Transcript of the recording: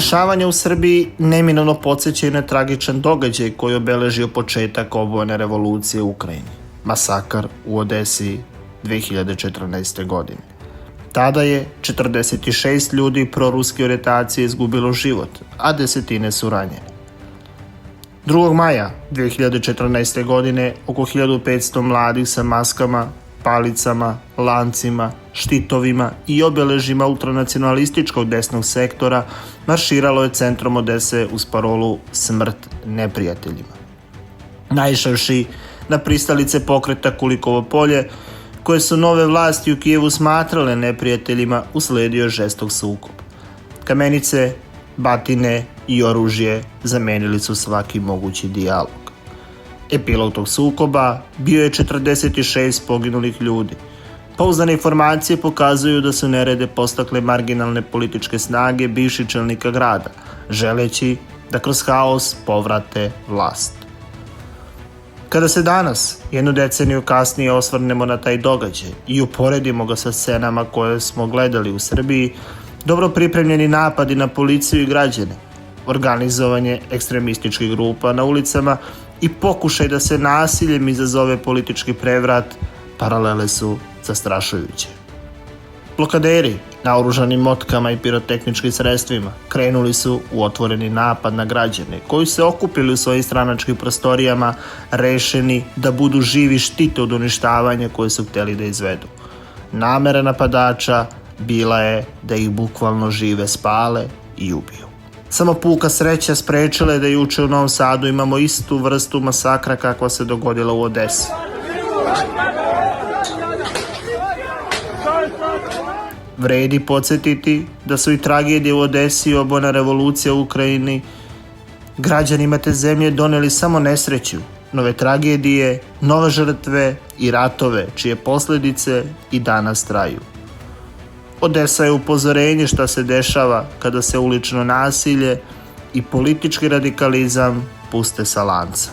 Dešavanja u Srbiji neminovno podsjećaju na tragičan događaj koji je obeležio početak obojene revolucije u Ukrajini. Masakar u Odesi 2014. godine. Tada je 46 ljudi proruske orijentacije izgubilo život, a desetine su ranjene. 2. maja 2014. godine oko 1500 mladih sa maskama, palicama, lancima, štitovima i obeležima ultranacionalističkog desnog sektora marširalo je centrom Odese uz parolu "Smrt neprijateljima", naišavši na pristalice pokreta Kulikovo polje, koje su nove vlasti u Kijevu smatrale neprijateljima, usledio žestok sukob. Kamenice, batine i oružje zamenili su svaki mogući dijalog. Epilog tog sukoba bio je 46 poginulih ljudi. Pouzdane informacije pokazuju da su nerede podstakle marginalne političke snage bivših čelnika grada, želeći da kroz haos povrate vlast. Kada se danas, jednu deceniju kasnije, osvrnemo na taj događaj i uporedimo ga sa scenama koje smo gledali u Srbiji, dobro pripremljeni napadi na policiju i građane, organizovanje ekstremističkih grupa na ulicama i pokušaj da se nasiljem izazove politički prevrat, paralele su zastrašujuće. Blokaderi, naoružani motkama i pirotehničkim sredstvima, krenuli su u otvoreni napad na građane, koji se okupili u svojim stranačkim prostorijama, rešeni da budu živi štit od uništavanja koje su hteli da izvedu. Namera napadača bila je da ih bukvalno žive spale i ubiju. Samo puka sreća sprečila je da juče u Novom Sadu imamo istu vrstu masakra kakva se dogodila u Odesi. Vredi podsjetiti da su i tragedije u Odesi i obojena revolucija u Ukrajini građanima te zemlje doneli samo nesreću, nove tragedije, nove žrtve i ratove čije posljedice i danas traju. Odesa je upozorenje šta se dešava kada se ulično nasilje i politički radikalizam puste sa lanca.